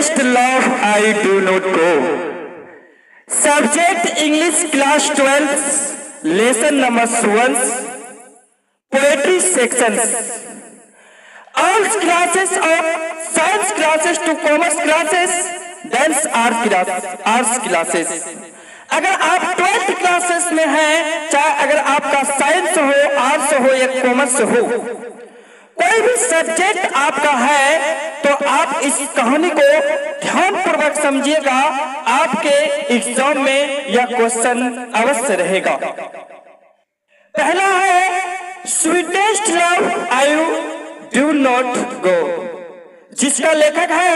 sweetest love I do not go. Subject English class 12, lesson number 1, poetry sections. All classes of science classes to commerce classes, dance arts classes. अगर आप 12th classes में हैं, चाहे अगर आपका science हो, arts हो या कॉमर्स हो, कोई भी सब्जेक्ट आपका है तो आप इस कहानी को ध्यानपूर्वक समझिएगा। आपके एग्जाम में यह क्वेश्चन अवश्य रहेगा। पहला है sweetest love I do not go, जिसका लेखक है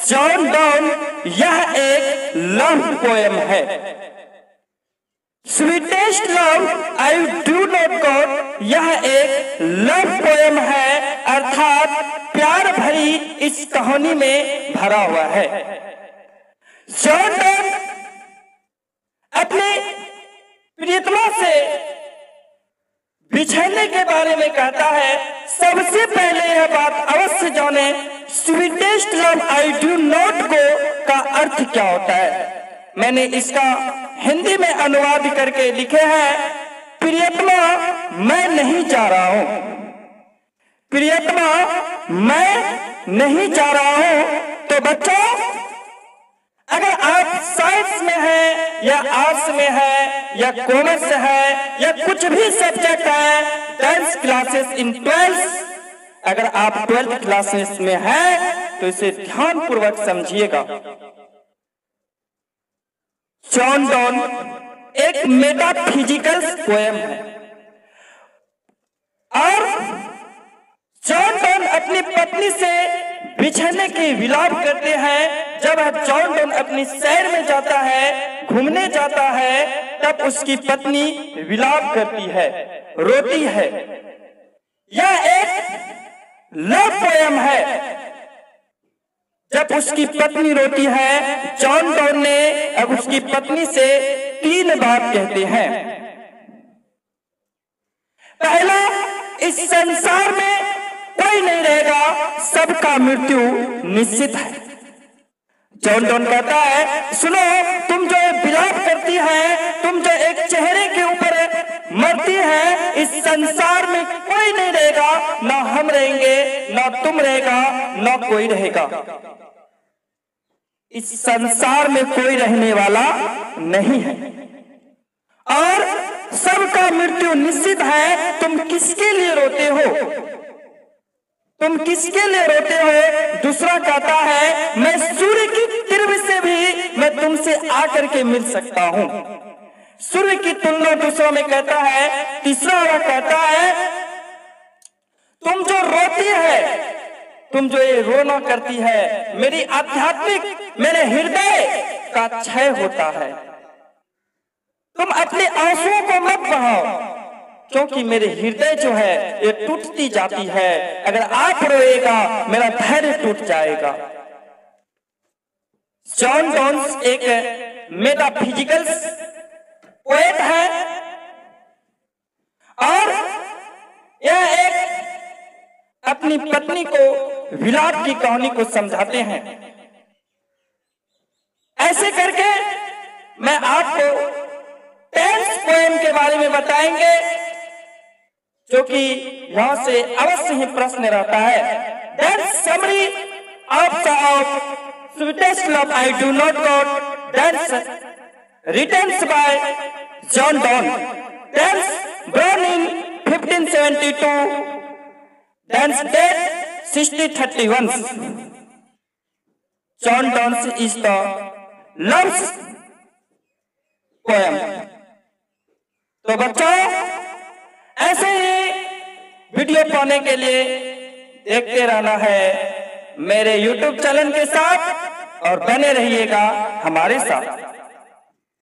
जॉन डॉन। यह एक लव पोएम है। Sweetest love I do not go, यह एक लव पोएम है, अर्थात प्यार भरी इस कहानी में भरा हुआ है। जॉन डॉन अपने प्रियतमा से बिछड़ने के बारे में कहता है। सबसे पहले यह बात अवश्य जाने, sweetest love I do not go का अर्थ क्या होता है। मैंने इसका हिंदी में अनुवाद करके लिखे हैं, प्रियतमा मैं नहीं जा रहा हूं। प्रियतमा मैं नहीं जा रहा हूं। तो बच्चों, अगर आप साइंस में हैं या आर्ट्स में हैं या कॉमर्स है या कुछ भी सब्जेक्ट है, डांस क्लासेस इन 12th, अगर आप 12th क्लासेस में हैं तो इसे ध्यानपूर्वक समझिएगा। जॉन डॉन एक मेटाफिजिकल पोएम है और जॉन डॉन अपनी पत्नी से बिछड़ने की विलाप करते हैं। जब जॉन डॉन अपनी शहर में जाता है, घूमने जाता है, तब उसकी पत्नी विलाप करती है, रोती है। यह एक लव पोएम है। जब उसकी पत्नी रोती है, जॉन डॉन ने अब उसकी पत्नी से 3 बात कहते हैं। पहला, इस संसार में कोई नहीं रहेगा, सबका मृत्यु निश्चित है। जॉन डॉन कहता है, सुनो, तुम जो विलाप करती है, तुम जो एक चेहरे के ऊपर मरती है, इस संसार में कोई नहीं रहेगा, ना हम रहेंगे, ना तुम रहेगा, ना कोई रहेगा। इस संसार में कोई रहने वाला नहीं है और सबका मृत्यु निश्चित है। तुम किसके लिए रोते हो? तुम किसके लिए रोते हो? दूसरा कहता है, मैं सूर्य की किरण से भी मैं तुमसे आकर के मिल सकता हूं। सूर्य की तुलना दूसरा में कहता है। तीसरा वाला कहता है, तुम जो रोती है, तुम जो ये रोना करती है, मेरी आध्यात्मिक, मेरे हृदय का क्षय होता है। तुम अपने आंसुओं को मत बहाओ, क्योंकि मेरे हृदय जो है ये टूटती जाती है। अगर आप रोएगा, मेरा धैर्य टूट जाएगा। जॉन डॉन एक मेटाफिजिकल पोएट है और यह एक अपनी पत्नी को विलाप की कहानी को समझाते हैं। ऐसे करके मैं आपको 10th पोएम के बारे में बताएंगे, जो कि यहां से अवश्य ही प्रश्न रहता है। That's summary of Sweetest Love I Do Not Go, that's written by John Donne. That's born in 1572. That's dead 1631. John Donne is the love poem. तो बच्चों, ऐसे ही वीडियो पाने के लिए देखते रहना है मेरे YouTube चैनल के साथ और बने रहिएगा हमारे साथ।